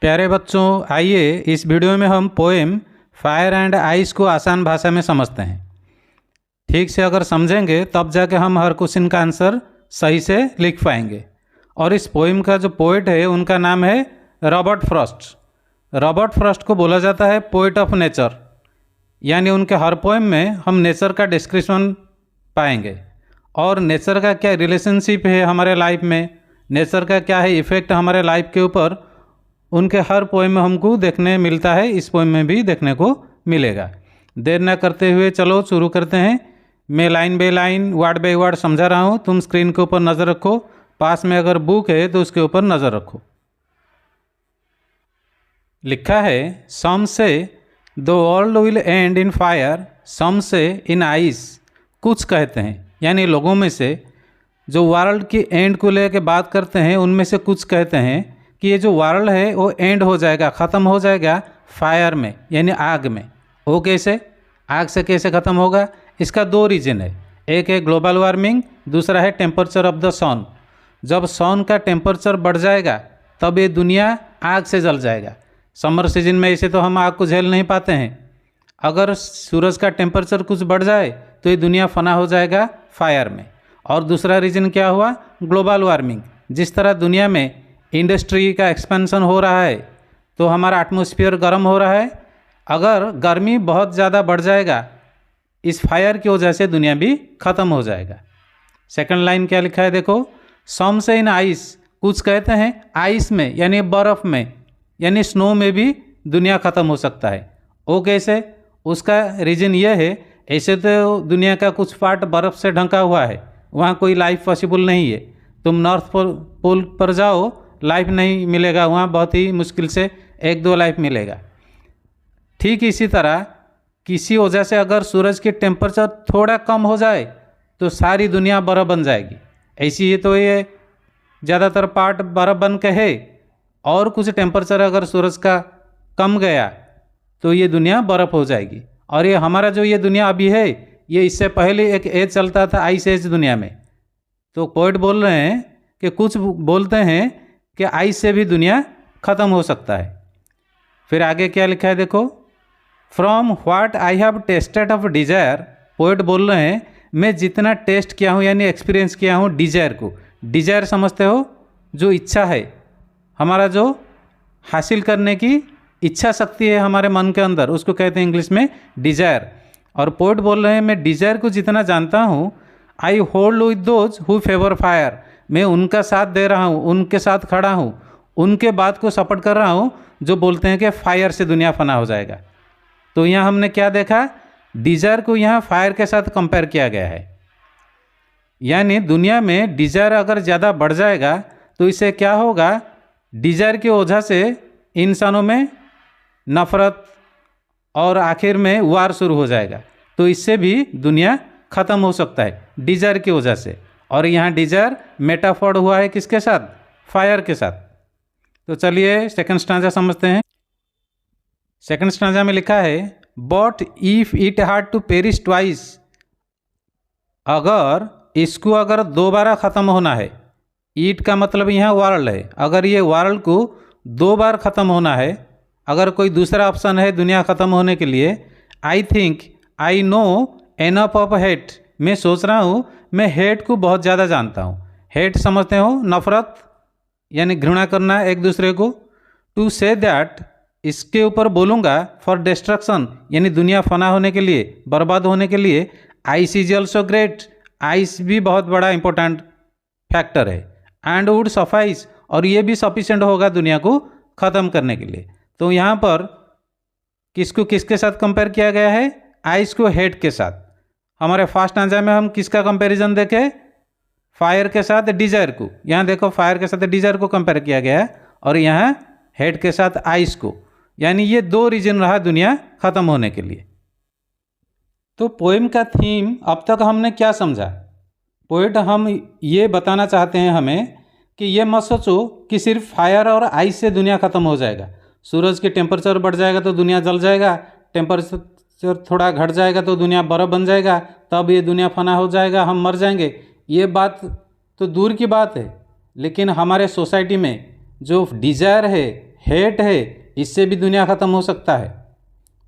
प्यारे बच्चों, आइए इस वीडियो में हम पोएम फायर एंड आइस को आसान भाषा में समझते हैं। ठीक से अगर समझेंगे तब जाके हम हर क्वेश्चन का आंसर सही से लिख पाएंगे। और इस पोएम का जो पोएट है उनका नाम है रॉबर्ट फ्रॉस्ट। रॉबर्ट फ्रॉस्ट को बोला जाता है पोएट ऑफ नेचर, यानी उनके हर पोएम में हम नेचर का डिस्क्रिप्शन पाएंगे और नेचर का क्या रिलेशनशिप है हमारे लाइफ में, नेचर का क्या है इफ़ेक्ट हमारे लाइफ के ऊपर, उनके हर पोएम में हमको देखने मिलता है। इस पोएम में भी देखने को मिलेगा। देर न करते हुए चलो शुरू करते हैं। मैं line by line word by word समझा रहा हूँ, तुम स्क्रीन के ऊपर नज़र रखो। पास में अगर बुक है तो उसके ऊपर नज़र रखो। लिखा है, some say the world will end in fire, some say in ice. कुछ कहते हैं, यानी लोगों में से जो वर्ल्ड की एंड को लेकर बात करते हैं उनमें से कुछ कहते हैं कि ये जो वर्ल्ड है वो एंड हो जाएगा, ख़त्म हो जाएगा फायर में, यानी आग में। वो कैसे, आग से कैसे ख़त्म होगा? इसका दो रीज़न है। एक है ग्लोबल वार्मिंग, दूसरा है टेम्परेचर ऑफ द सन। जब सन का टेम्परेचर बढ़ जाएगा तब ये दुनिया आग से जल जाएगा। समर सीजन में ऐसे तो हम आग को झेल नहीं पाते हैं। अगर सूरज का टेम्परेचर कुछ बढ़ जाए तो ये दुनिया फना हो जाएगा फायर में। और दूसरा रीज़न क्या हुआ? Global warming. जिस तरह दुनिया में इंडस्ट्री का एक्सपेंशन हो रहा है तो हमारा एटमॉस्फेयर गर्म हो रहा है। अगर गर्मी बहुत ज़्यादा बढ़ जाएगा इस फायर की वजह से दुनिया भी ख़त्म हो जाएगा। सेकंड लाइन क्या लिखा है देखो, सम से इन आइस। कुछ कहते हैं आइस में, यानी बर्फ़ में, यानी स्नो में भी दुनिया ख़त्म हो सकता है। वो कैसे? उसका रीज़न ये है, ऐसे तो दुनिया का कुछ पार्ट बर्फ़ से ढका हुआ है, वहाँ कोई लाइफ पॉसिबल नहीं है। तुम नॉर्थ पोल पर जाओ, लाइफ नहीं मिलेगा वहाँ, बहुत ही मुश्किल से एक दो लाइफ मिलेगा। ठीक इसी तरह किसी वजह से अगर सूरज की टेम्परेचर थोड़ा कम हो जाए तो सारी दुनिया बर्फ़ बन जाएगी। ऐसी ही तो ये ज़्यादातर पार्ट बर्फ़ बन के है, और कुछ टेम्परेचर अगर सूरज का कम गया तो ये दुनिया बर्फ़ हो जाएगी। और ये हमारा जो ये दुनिया अभी है, ये इससे पहले एक एज चलता था, आइस एज दुनिया में। तो पोएट बोल रहे हैं कि कुछ बोलते हैं कि आइस से भी दुनिया ख़त्म हो सकता है। फिर आगे क्या लिखा है देखो, from what I have tested of desire. Poet बोल रहे हैं मैं जितना टेस्ट किया हूँ, यानी एक्सपीरियंस किया हूँ डिज़ायर को। डिज़ायर समझते हो? जो इच्छा है, हमारा जो हासिल करने की इच्छा शक्ति है हमारे मन के अंदर, उसको कहते हैं इंग्लिश में डिज़ायर। और पोएट बोल रहे हैं मैं डिज़ायर को जितना जानता हूँ, I hold with those who favour fire. मैं उनका साथ दे रहा हूँ, उनके साथ खड़ा हूँ, उनके बात को सपोर्ट कर रहा हूँ जो बोलते हैं कि फायर से दुनिया फना हो जाएगा। तो यहाँ हमने क्या देखा? डिज़ायर को यहाँ फायर के साथ कंपेयर किया गया है। यानी दुनिया में डिज़ायर अगर ज़्यादा बढ़ जाएगा तो इससे क्या होगा? डिज़ायर की वजह से इंसानों में नफ़रत और आखिर में वार शुरू हो जाएगा। तो इससे भी दुनिया ख़त्म हो सकता है डिज़ायर की वजह से। और यहाँ डिज़ायर मेटाफोर हुआ है किसके साथ? फायर के साथ। तो चलिए सेकंड स्टांजा समझते हैं। सेकंड स्टांजा में लिखा है, but if it had to perish twice. अगर इसको अगर दोबारा ख़त्म होना है, ईट का मतलब यहाँ वर्ल्ड है, अगर ये वर्ल्ड को दो बार ख़त्म होना है, अगर कोई दूसरा ऑप्शन है दुनिया ख़त्म होने के लिए, I think I know enough of hate. मैं सोच रहा हूँ, मैं हेट को बहुत ज़्यादा जानता हूँ। हेट समझते हो? नफ़रत, यानी घृणा करना एक दूसरे को। टू से दैट, इसके ऊपर बोलूँगा, फॉर डिस्ट्रक्शन, यानी दुनिया फना होने के लिए, बर्बाद होने के लिए। Ice is also great. Ice भी बहुत बड़ा इंपॉर्टेंट फैक्टर है। एंड वुड सफाइस, और ये भी सफिशेंट होगा दुनिया को ख़त्म करने के लिए। तो यहाँ पर किसको किसके साथ कंपेयर किया गया है? आइस को हेट के साथ। हमारे फर्स्ट आंसर में हम किसका कंपैरिजन देखें? फायर के साथ डिज़ायर को। यहाँ देखो फायर के साथ डिज़ायर को कंपेयर किया गया है, और यहाँ हेट के साथ आइस को। यानी ये दो रीजन रहा दुनिया ख़त्म होने के लिए। तो पोएम का थीम अब तक हमने क्या समझा? पोएट हम ये बताना चाहते हैं हमें कि ये मत सोचो कि सिर्फ फायर और आइस से दुनिया ख़त्म हो जाएगा। सूरज के टेम्परेचर बढ़ जाएगा तो दुनिया जल जाएगा, टेम्परेचर थोड़ा घट जाएगा तो दुनिया बर्फ़ बन जाएगा, तब ये दुनिया फना हो जाएगा, हम मर जाएंगे। ये बात तो दूर की बात है, लेकिन हमारे सोसाइटी में जो डिज़ायर है, हेट है, इससे भी दुनिया ख़त्म हो सकता है।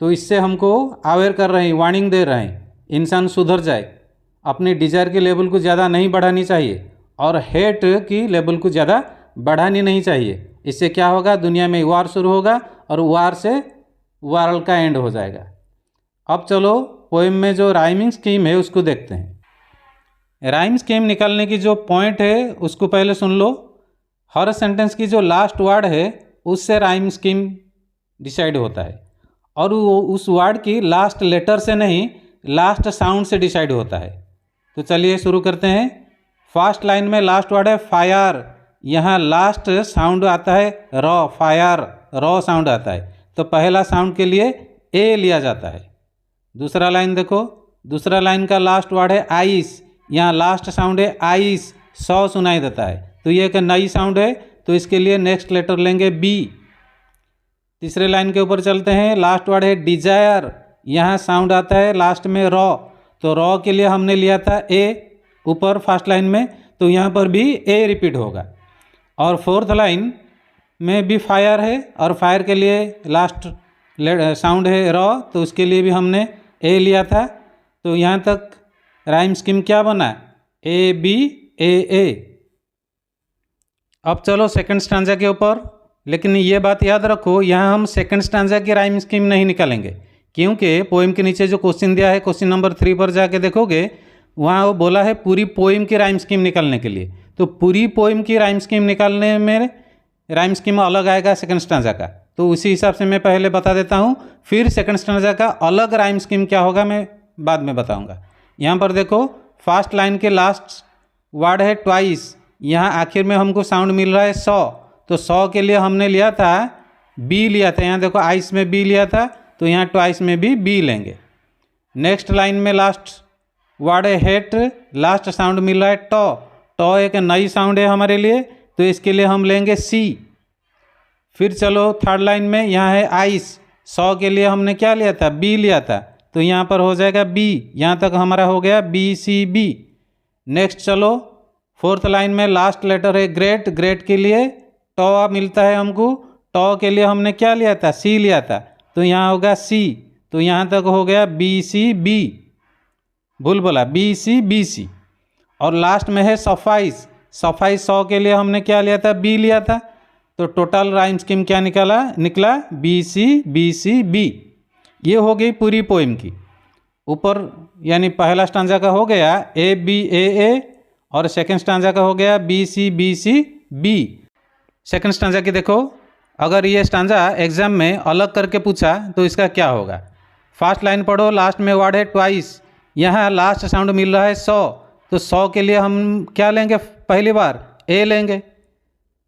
तो इससे हमको अवेयर कर रहे हैं, वार्निंग दे रहे हैं, इंसान सुधर जाए, अपने डिज़ायर के लेवल को ज़्यादा नहीं बढ़ानी चाहिए और हेट की लेवल को ज़्यादा बढ़ानी नहीं चाहिए। इससे क्या होगा, दुनिया में वार शुरू होगा और वार से वर्ल्ड का एंड हो जाएगा। अब चलो पोएम में जो राइमिंग स्कीम है उसको देखते हैं। राइम स्कीम निकालने की जो पॉइंट है उसको पहले सुन लो। हर सेंटेंस की जो लास्ट वर्ड है उससे राइम स्कीम डिसाइड होता है और वो उस वर्ड की लास्ट लेटर से नहीं, लास्ट साउंड से डिसाइड होता है। तो चलिए शुरू करते हैं। फर्स्ट लाइन में लास्ट वर्ड है फायर, यहाँ लास्ट साउंड आता है रॉ, फायर रॉ साउंड आता है, तो पहला साउंड के लिए ए लिया जाता है। दूसरा लाइन देखो, दूसरा लाइन का लास्ट वर्ड है आइस, यहाँ लास्ट साउंड है आइस, सौ सुनाई देता है, तो ये एक नई साउंड है, तो इसके लिए नेक्स्ट लेटर लेंगे बी। तीसरे लाइन के ऊपर चलते हैं, लास्ट वर्ड है डिजायर, यहाँ साउंड आता है लास्ट में रॉ, तो रॉ के लिए हमने लिया था ए ऊपर फर्स्ट लाइन में, तो यहाँ पर भी ए रिपीट होगा। और फोर्थ लाइन में भी फायर है और फायर के लिए लास्ट साउंड है रॉ, तो उसके लिए भी हमने ए लिया था। तो यहाँ तक राइम स्कीम क्या बना, ए बी ए ए। अब चलो सेकंड स्टांजा के ऊपर, लेकिन ये बात याद रखो, यहाँ हम सेकंड स्टांजा की राइम स्कीम नहीं निकालेंगे, क्योंकि पोएम के नीचे जो क्वेश्चन दिया है, क्वेश्चन नंबर 3 पर जाके देखोगे, वहाँ वो बोला है पूरी पोएम की राइम स्कीम निकालने के लिए। तो पूरी पोएम की राइम स्कीम निकालने में राइम स्कीम अलग आएगा सेकंड स्टांजा का, तो उसी हिसाब से मैं पहले बता देता हूँ, फिर सेकंड स्टांजा का अलग राइम स्कीम क्या होगा मैं बाद में बताऊँगा। यहाँ पर देखो, फर्स्ट लाइन के लास्ट वर्ड है ट्वाइस, यहाँ आखिर में हमको साउंड मिल रहा है सौ, तो सौ के लिए हमने लिया था बी लिया था, यहाँ देखो आइस में बी लिया था, तो यहाँ ट्वाइस में भी बी लेंगे। नेक्स्ट लाइन में लास्ट वर्ड है हेट, लास्ट साउंड मिल रहा है टॉ, टॉ एक नई साउंड है हमारे लिए, तो इसके लिए हम लेंगे सी। फिर चलो थर्ड लाइन में, यहाँ है आइस, सौ के लिए हमने क्या लिया था, बी लिया था, तो यहाँ पर हो जाएगा बी, यहाँ तक हमारा हो गया बी सी बी। नेक्स्ट चलो फोर्थ लाइन में लास्ट लेटर है ग्रेट, ग्रेट के लिए टॉ मिलता है हमको, टॉ के लिए हमने क्या लिया था, सी लिया था, तो यहाँ होगा सी, तो यहाँ तक हो गया बी सी बी, भूल बोला बी सी बी सी। और लास्ट में है सफाइस, सफाइस सौ के लिए हमने क्या लिया था, बी लिया था, तो टोटल राइम स्कीम क्या निकला बी सी बी। ये हो गई पूरी पोएम की। ऊपर यानी पहला स्टांजा का हो गया ए बी ए और सेकंड स्टांजा का हो गया B C B. Second stanza की देखो, अगर ये स्टांजा एग्जाम में अलग करके पूछा तो इसका क्या होगा। फर्स्ट लाइन पढ़ो, लास्ट में वर्ड है ट्वाइस, यहाँ लास्ट साउंड मिल रहा है सौ, तो सौ के लिए हम क्या लेंगे, पहली बार ए लेंगे।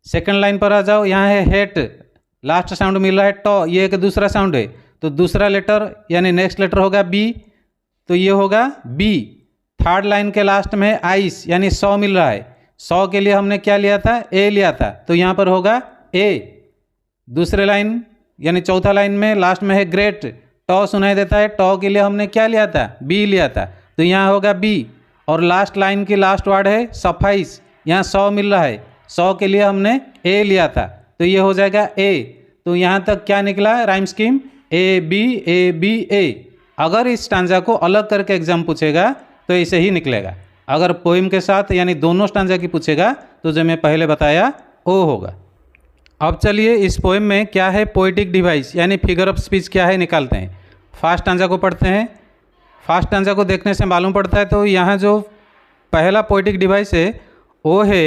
सेकंड लाइन पर आ जाओ, यहाँ है हेट, लास्ट साउंड मिल रहा है टॉ, ये एक दूसरा साउंड है, तो दूसरा लेटर यानी नेक्स्ट लेटर होगा बी, तो ये होगा बी। थर्ड लाइन के लास्ट में आइस यानी सौ मिल रहा है, सौ के लिए हमने क्या लिया था, ए लिया था, तो यहाँ पर होगा ए। दूसरे लाइन यानी चौथा लाइन में लास्ट में है ग्रेट, टॉ सुनाई देता है, टॉ के लिए हमने क्या लिया था, बी लिया था, तो यहाँ होगा बी। और लास्ट लाइन की लास्ट वर्ड है सफाइस, यहाँ सौ मिल रहा है, सौ के लिए हमने ए लिया था, तो ये हो जाएगा ए। तो यहाँ तक क्या निकला राइम स्कीम, ए बी ए। अगर इस स्टांजा को अलग करके एग्जाम पूछेगा तो ऐसे ही निकलेगा, अगर पोएम के साथ यानी दोनों स्टांजा की पूछेगा तो जो मैं पहले बताया वो होगा। अब चलिए इस पोएम में क्या है पोएटिक डिवाइस यानी फिगर ऑफ स्पीच क्या है निकालते हैं। फर्स्ट स्टांजा को पढ़ते हैं। फर्स्ट स्टांजा को देखने से मालूम पड़ता है, तो यहाँ जो पहला पोएटिक डिवाइस है वो है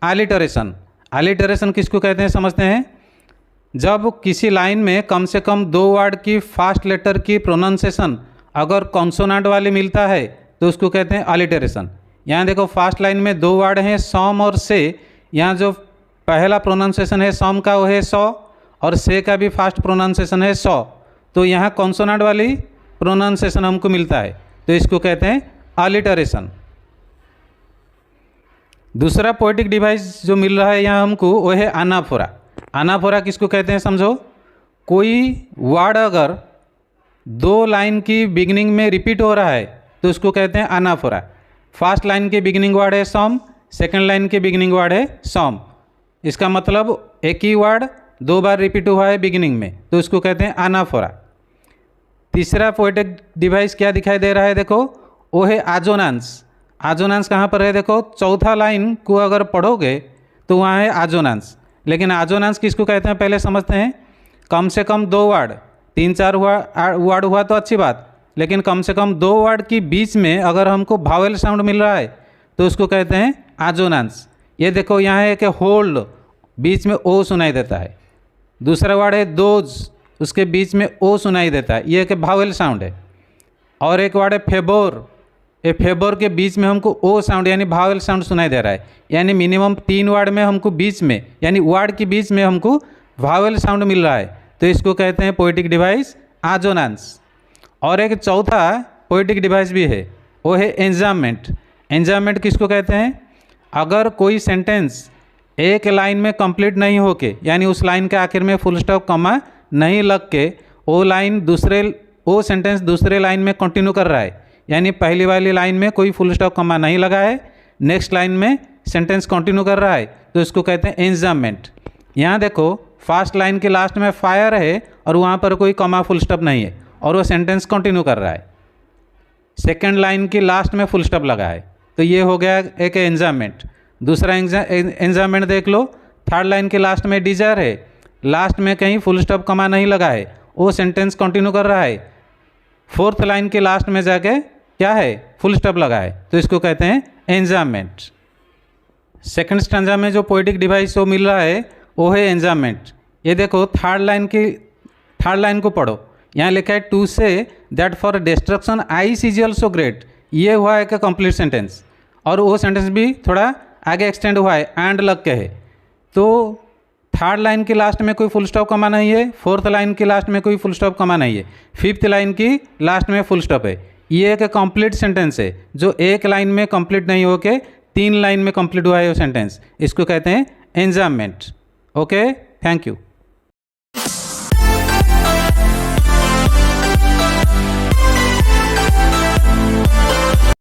एलिटरेशन। एलिटरेशन किसको कहते हैं समझते हैं, जब किसी लाइन में कम से कम दो वर्ड की फर्स्ट लेटर की प्रोनाउंसिएशन अगर कॉन्सोनेंट वाले मिलता है तो उसको कहते हैं एलिटरेशन। यहाँ देखो फर्स्ट लाइन में दो वर्ड हैं सॉम और से, यहाँ जो पहला प्रोनाउंसिएशन है सॉम का वो है सौ और से का भी फर्स्ट प्रोनाउंसिएशन है सौ, तो यहाँ कॉन्सोनेंट वाली प्रोनाउंसिएशन हमको मिलता है, तो इसको कहते हैं एलिटरेशन। दूसरा पोएटिक डिवाइस जो मिल रहा है यहाँ हमको वो है अनाफोरा। अनाफोरा किसको कहते हैं समझो, कोई वर्ड अगर दो लाइन की बिगिनिंग में रिपीट हो रहा है तो उसको कहते हैं अनाफोरा। फर्स्ट लाइन के बिगिनिंग वर्ड है सॉम, सेकंड लाइन के बिगिनिंग वर्ड है सॉम, इसका मतलब एक ही वर्ड 2 बार रिपीट हुआ है बिगिनिंग में, तो उसको कहते हैं अनाफोरा। तीसरा पोएटिक डिवाइस क्या दिखाई दे रहा है, देखो वो है आजोनांस। आजोनांस कहाँ पर है, देखो चौथा लाइन को अगर पढ़ोगे तो वहाँ है आजोनांस। लेकिन आजोनांस किसको कहते हैं पहले समझते हैं। कम से कम 2 वर्ड, 3-4 वर्ड हुआ तो अच्छी बात, लेकिन कम से कम 2 वर्ड के बीच में अगर हमको भावेल साउंड मिल रहा है तो उसको कहते हैं आजोनांस। ये देखो यहाँ है कि होल्ड, बीच में ओ सुनाई देता है। दूसरा वर्ड है दोज, उसके बीच में ओ सुनाई देता है, ये एक भावेल साउंड है। और एक वर्ड है फेबोर, ये फेबोर के बीच में हमको ओ साउंड यानी भावेल साउंड सुनाई दे रहा है। यानी मिनिमम 3 वर्ड में हमको बीच में यानी वर्ड के बीच में हमको भावेल साउंड मिल रहा है, तो इसको कहते हैं पोएटिक डिवाइस आजोनांस। और एक चौथा पोएटिक डिवाइस भी है, वो है एंजाममेंट। एंजाममेंट किसको कहते हैं, अगर कोई सेंटेंस एक लाइन में कंप्लीट नहीं होके यानी उस लाइन के आखिर में फुल स्टॉप कमा नहीं लग के वो सेंटेंस दूसरे लाइन में कंटिन्यू कर रहा है, यानी पहली वाली लाइन में कोई फुल स्टॉप कमा नहीं लगा है, नेक्स्ट लाइन में सेंटेंस कंटिन्यू कर रहा है, तो इसको कहते हैं एंजाममेंट। यहाँ देखो फर्स्ट लाइन के लास्ट में फायर है और वहाँ पर कोई कमा फुल स्टॉप नहीं है और वो सेंटेंस कंटिन्यू कर रहा है। सेकेंड लाइन की लास्ट में फुल स्टॉप लगा है, तो ये हो गया एक एंजाममेंट। दूसरा एंजाममेंट देख लो, थर्ड लाइन के लास्ट में डिजायर है, लास्ट में कहीं फुल स्टॉप कमा नहीं लगा है, वो सेंटेंस कंटिन्यू कर रहा है। फोर्थ लाइन के लास्ट में जाके क्या है, फुल स्टॉप लगा है, तो इसको कहते हैं एंजाममेंट। सेकंड स्टैंजा में जो पोएटिक डिवाइस वो मिल रहा है वो है एंजाममेंट। ये देखो थर्ड लाइन को पढ़ो, यहाँ लिखा है to say that for destruction ice is also great. ये हुआ है का कंप्लीट सेंटेंस, और वो सेंटेंस भी थोड़ा आगे एक्सटेंड हुआ है, एंड लग के है। तो थर्ड लाइन के लास्ट में कोई फुल स्टॉप कमा नहीं है, फोर्थ लाइन के लास्ट में कोई फुल स्टॉप कमा नहीं है, फिफ्थ लाइन की लास्ट में फुल स्टॉप है। ये एक कंप्लीट सेंटेंस है जो एक लाइन में कंप्लीट नहीं होके 3 लाइन में कंप्लीट हुआ है वो सेंटेंस, इसको कहते हैं एंजाममेंट। Okay, thank you.